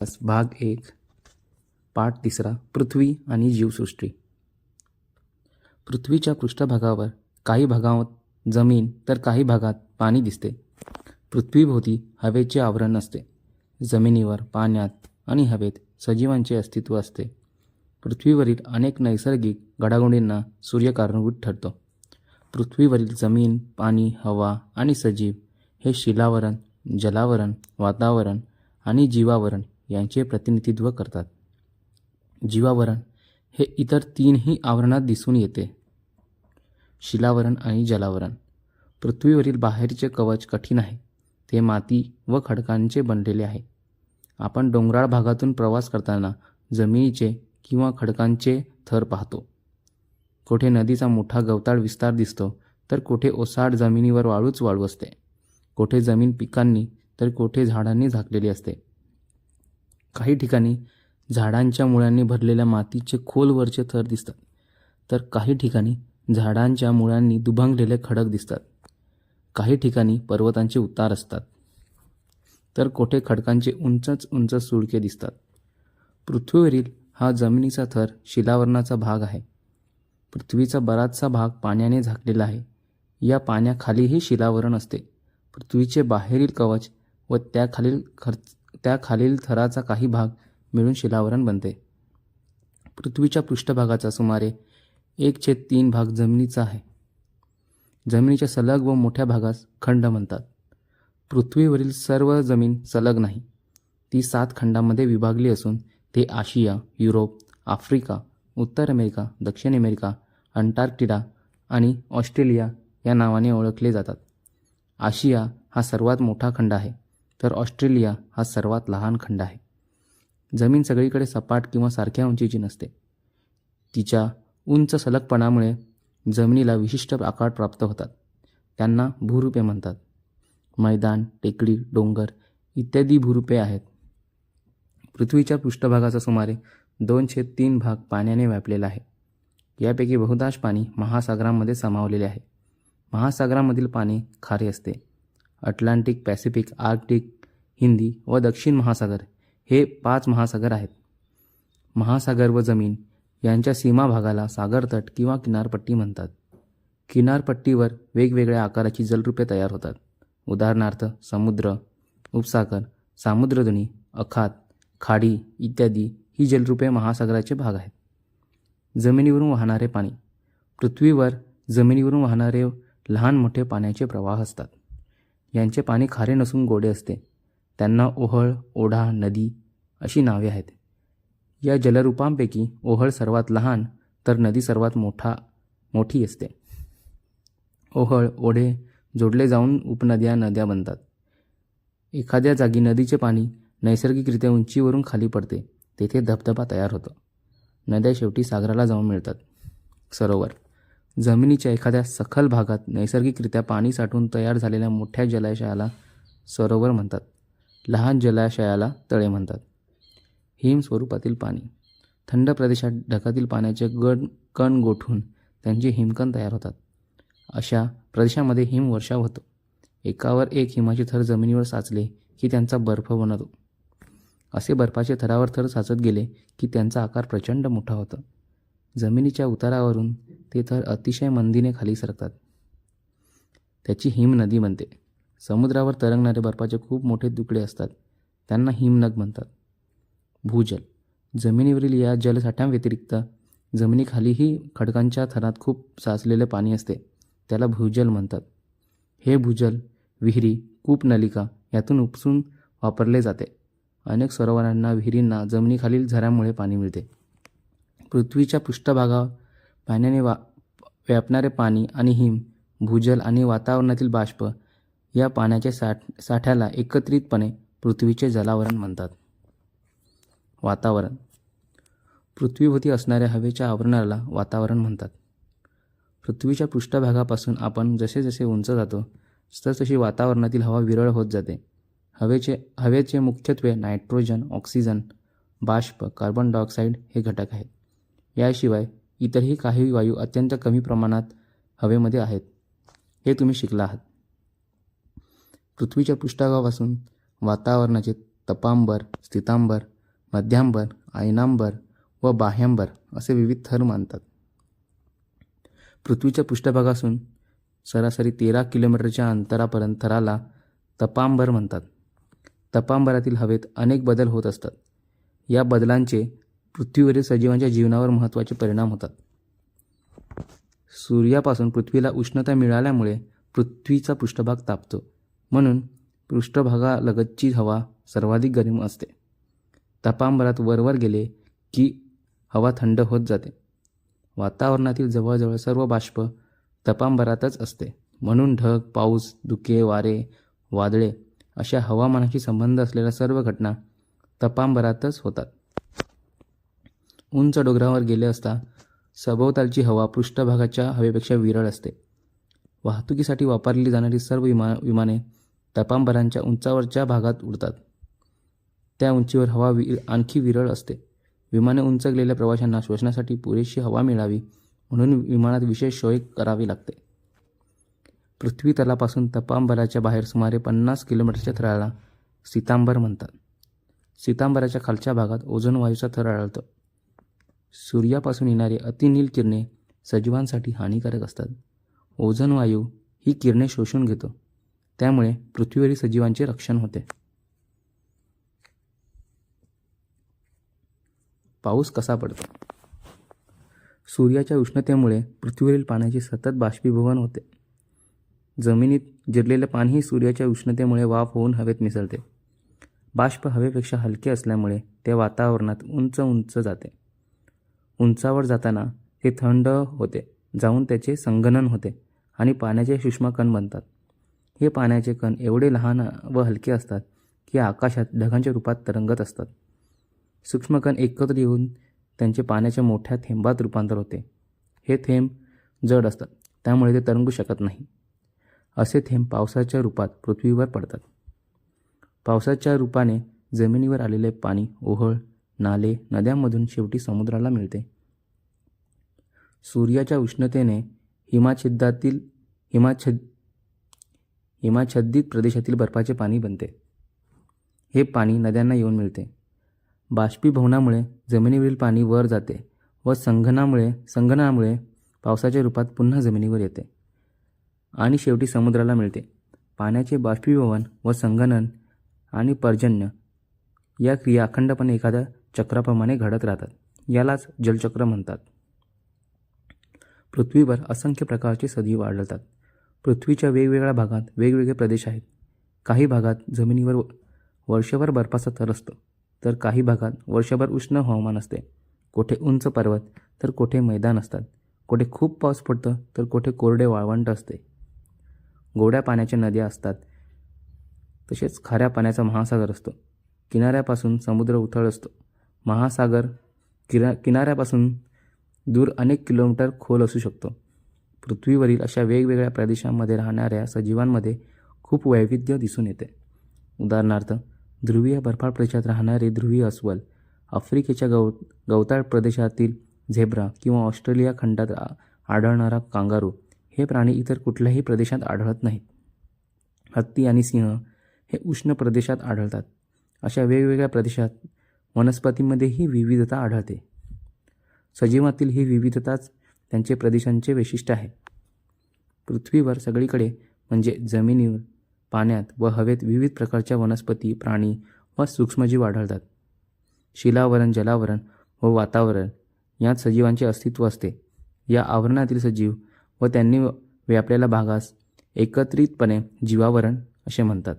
भाग 1 पाठ 3 पृथ्वी आणि जीवसृष्टी. पृथ्वीच्या पृष्ठभागावर काही भागात जमीन तर काही भागात पाणी दिसते. पृथ्वीभोवती हवेचे आवरण असते. जमिनीवर, पाण्यात आणि हवेत सजीवांचे अस्तित्व असते. पृथ्वीवरील अनेक नैसर्गिक घडामोडींना सूर्य कारणीभूत ठरतो. पृथ्वीवरील जमीन, पाणी, हवा आणि सजीव हे शिलावरण, जलावरण, वातावरण आणि जीवावरण यांचे प्रतिनिधित्व करतात. जीवावरण हे इतर तीनही आवरणात दिसून येते. शिलावरण आणि जलावरण. पृथ्वीवरील बाहेरचे कवच कठीण आहे. ते माती व खडकांचे बनलेले आहे. आपण डोंगराळ भागातून प्रवास करताना जमिनीचे किंवा खडकांचे थर पाहतो. कोठे नदीचा मोठा गवताळ विस्तार दिसतो तर कोठे ओसाड जमिनीवर वाळूच वाळू असते. कोठे जमीन पिकांनी तर कोठे झाडांनी झाकलेली असते. काही ठिकाणी झाडांच्या मुळांनी भरलेल्या मातीचे खोलवरचे थर दिसतात, तर काही ठिकाणी झाडांच्या मुळांनी दुभंगलेले खडक दिसतात. काही ठिकाणी पर्वतांचे उतार असतात, तर कोठे खडकांचे उंच उंच सुळके दिसतात. पृथ्वीवरील हा जमिनीचा थर शिलावरणाचा भाग आहे. पृथ्वीचा बराचसा भाग पाण्याने झाकलेला आहे. या पाण्याखालीही शिलावरण असते. पृथ्वीचे बाहेरील कवच व त्याखालील थराचा काही भाग मिळून शिलावरण बनते. पृथ्वीच्या पृष्ठभागाचा सुमारे 1/3 भाग जमिनीचा आहे. जमिनीच्या सलग व मोठ्या भागास खंड म्हणतात. पृथ्वीवरील सर्व जमीन सलग नाही. ती 7 खंडांमध्ये विभागली असून ते आशिया, युरोप, आफ्रिका, उत्तर अमेरिका, दक्षिण अमेरिका, अंटार्क्टिका आणि ऑस्ट्रेलिया या नावाने ओळखले जातात. आशिया हा सर्वात मोठा खंड आहे, तर ऑस्ट्रेलिया हा सर्वात लहान खंड आहे. जमीन सगळीकडे सपाट किंवा सारख्या उंचीची नसते. तिच्या उंच सलगपणामुळे जमिनीला विशिष्ट आकार प्राप्त होतात. त्यांना भूरूपे म्हणतात. मैदान, टेकडी, डोंगर इत्यादी भूरूपे आहेत. पृथ्वीच्या पृष्ठभागाचा सुमारे 2/3 भाग पाण्याने व्यापलेला आहे. यापैकी बहुतांश पाणी महासागरांमध्ये सामावलेले आहे. महासागरांमधील पाणी खारे असते. अटलांटिक, पॅसिफिक, आर्क्टिक, हिंदी व दक्षिण महासागर हे 5 महासागर आहेत. महासागर व जमीन यांच्या सीमा भागाला सागरतट किंवा किनारपट्टी म्हणतात. किनारपट्टीवर वेगवेगळ्या आकाराची जलरूपे तयार होतात. उदाहरणार्थ समुद्र, उपसागर, सामुद्रधुनी, अखात, खाडी इत्यादी ही जलरूपे महासागराचे भाग आहेत. जमिनीवरून वाहणारे पाणी. पृथ्वीवर जमिनीवरून वाहणारे लहान मोठे पाण्याचे प्रवाह असतात. यांचे पाणी खारे नसून गोडे असते. त्यांना ओहळ, ओढा, नदी अशी नावे आहेत. या जलरूपांपैकी ओहळ सर्वात लहान तर नदी सर्वात मोठी असते. ओहळ, ओढे जोडले जाऊन उपनद्या, नद्या बनतात. एखाद्या जागी नदीचे पाणी नैसर्गिकरित्या उंचीवरून खाली पडते. तेथे धबधबा तयार होतो. नद्या शेवटी सागराला जाऊन मिळतात. सरोवर. जमिनीच्या एखाद्या सखल भागात नैसर्गिकरित्या पाणी साठून तयार झालेल्या मोठ्या जलाशयाला सरोवर म्हणतात. लहान जलाशयाला तळे म्हणतात. हिम स्वरूपातील पाणी. थंड प्रदेशात ढगातील पाण्याचे कण गोठून त्यांचे हिमकण तयार होतात. अशा प्रदेशामध्ये हिमवर्षाव होतो. एकावर एक हिमाचे थर जमिनीवर साचले की त्यांचा बर्फ बनतो. असे बर्फाचे थरावर थर साचत गेले की त्यांचा आकार प्रचंड मोठा होतो. जमिनीच्या उतारावरून ते थर अतिशय मंदीने खाली सरकतात. त्याची हिमनदी बनते. समुद्रावर तरंगणारे बर्फाचे खूप मोठे तुकडे असतात. त्यांना हिमनग म्हणतात. भूजल. जमिनीवरील या जलसाठ्यांव्यतिरिक्त जमिनीखालीही खडकांच्या थरात खूप साचलेले पाणी असते. त्याला भूजल म्हणतात. हे भूजल विहिरी, कूपनलिका यातून उपसून वापरले जाते. अनेक सरोवरांना, विहिरींना जमिनीखालील झऱ्यामुळे पाणी मिळते. पृथ्वीच्या पृष्ठभागावर पाण्याने व्यापणारे पाणी आणि हिम, भूजल आणि वातावरणातील बाष्प या पाण्याच्या साठ्याला एकत्रितपणे पृथ्वीचे जलावरण म्हणतात. वातावरण. पृथ्वीभोवती असणाऱ्या हवेच्या आवरणाला वातावरण म्हणतात. पृथ्वीच्या पृष्ठभागापासून आपण जसे जसे उंच जातो तसतशी वातावरणातील हवा विरळ होत जाते. हवेचे मुख्यत्वे नायट्रोजन, ऑक्सिजन, बाष्प, कार्बन डायऑक्साईड हे घटक आहेत. याशिवाय इतरही काही वायू अत्यंत कमी प्रमाणात हवेमध्ये आहेत. हे तुम्ही शिकला आहात. पृथ्वीच्या पृष्ठभागापासून वातावरणाचे तपांबर, स्थितांबर, मध्यांबर, आयनांबर व बाह्यांबर असे विविध थर मानतात. पृथ्वीच्या पृष्ठभागापासून सरासरी 13 किलोमीटरच्या अंतरापर्यंत थराला तपांबर म्हणतात. तपांबरातील हवेत अनेक बदल होत असतात. या बदलांचे पृथ्वीवरील सजीवांच्या जीवनावर महत्त्वाचे परिणाम होतात. सूर्यापासून पृथ्वीला उष्णता मिळाल्यामुळे पृथ्वीचा पृष्ठभाग तापतो. म्हणून पृष्ठभागालगतची हवा सर्वाधिक गरम असते. तपांबरात वरवर गेले की हवा थंड होत जाते. वातावरणातील जवळजवळ सर्व बाष्प तपांबरातच असते. म्हणून ढग, पाऊस, धुके, वारे, वादळे अशा हवामानाशी संबंध असलेल्या सर्व घटना तपांबरातच होतात. उंच डोंगरावर गेले असता सभोवतालची हवा पृष्ठभागाच्या हवेपेक्षा विरळ असते. वाहतुकीसाठी वापरली जाणारी सर्व विमाने तपांबरांच्या उंचावरच्या भागात उडतात. त्या उंचीवर हवा आणखी विरळ असते. विमाने उंच गेलेल्या प्रवाशांना श्वसनासाठी पुरेशी हवा मिळावी म्हणून विमानात विशेष सोय करावी लागते. पृथ्वी तलापासून तपांबराच्या बाहेर सुमारे 50 किलोमीटरच्या थराला स्थितांबर म्हणतात. स्थितांबराच्या खालच्या भागात ओझोन वायूचा थर आढळतो. सूर्यापासून येणारी अतिनील किरणे सजीवांसाठी हानिकारक असतात. ओझोन वायू ही किरणे शोषून घेतो. त्यामुळे पृथ्वीवरील सजीवांचे रक्षण होते. पाऊस कसा पडतो? सूर्याच्या उष्णतेमुळे पृथ्वीवरील पाण्याचे सतत बाष्पीभवन होते. जमिनीत जिरलेले पाणीही सूर्याच्या उष्णतेमुळे वाफ होऊन हवेत मिसळते. बाष्प हवेपेक्षा हलके असल्यामुळे ते वातावरणात उंच जाते. उंचावर जाताना ते थंड होते जाऊन त्याचे संघनन होते आणि पाण्याचे सूक्ष्म कण बनतात. हे पाण्याचे कण एवढे लहान व हलके असतात की आकाशात ढगांच्या रूपात तरंगत असतात. सूक्ष्म कण एकत्र येऊन त्यांचे पाण्याच्या मोठ्या थेंबात रूपांतर होते. हे थेंब जड असतात त्यामुळे ते तरंगू शकत नाही. असे थेंब पावसाच्या रूपात पृथ्वीवर पडतात. पावसाच्या रूपाने जमिनीवर आलेले पाणी ओहळ, नाले, नद्यांमधून शेवटी समुद्राला मिळते. सूर्याच्या उष्णतेने हिमाच्छादित प्रदेशातील बर्फाचे पाणी बनते. हे पाणी नद्यांना येऊन मिळते. बाष्पीभवनामुळे जमिनीवरील पाणी वर जाते व संघननामुळे पावसाच्या रूपात पुन्हा जमिनीवर येते आणि शेवटी समुद्राला मिळते. पाण्याचे बाष्पीभवन व संघनन आणि पर्जन्य या क्रिया अखंडपणे एखाद्या चक्राप्रमाणे घडत राहतात. यालाच जलचक्र म्हणतात. पृथ्वीवर असंख्य प्रकारचे सजीव आढळतात. पृथ्वीच्या वेगवेगळ्या भागात वेगवेगळे प्रदेश आहेत. काही भागात जमिनीवर वर्षभर बर्फाचा थर असतो तर काही भागात वर्षभर उष्ण हवामान असते. कोठे उंच पर्वत तर कोठे मैदान असतात. कोठे खूप पाऊस पडतो तर कोठे कोरडे वाळवंट असते. गोड्या पाण्याच्या नद्या असतात तसेच खाऱ्या पाण्याचा महासागर असतो. किनाऱ्यापासून समुद्र उथळ असतो. महासागर किनाऱ्यापासून दूर अनेक किलोमीटर खोल असू शकतो. पृथ्वीवरील अशा वेगवेगळ्या प्रदेशांमध्ये राहणाऱ्या सजीवांमध्ये खूप वैविध्य दिसून येते. उदाहरणार्थ ध्रुवीय बर्फाळ प्रदेशात राहणारे ध्रुवीय अस्वल, आफ्रिकेच्या गवताळ प्रदेशातील झेब्रा किंवा ऑस्ट्रेलिया खंडात आढळणारा कांगारू हे प्राणी इतर कुठल्याही प्रदेशात आढळत नाहीत. हत्ती आणि सिंह हे उष्ण प्रदेशात आढळतात. अशा वेगवेगळ्या प्रदेशात वनस्पतींमध्येही विविधता आढळते. सजीवातील ही विविधताच त्यांचे प्रदेशांचे वैशिष्ट्य आहे. पृथ्वीवर सगळीकडे म्हणजे जमिनीवर, पाण्यात व हवेत विविध प्रकारच्या वनस्पती, प्राणी व सूक्ष्मजीव आढळतात. शिलावरण, जलावरण व वातावरण यात सजीवांचे अस्तित्व असते. या आवरणातील सजीव व त्यांनी व्यापलेल्या भागास एकत्रितपणे जीवावरण असे म्हणतात.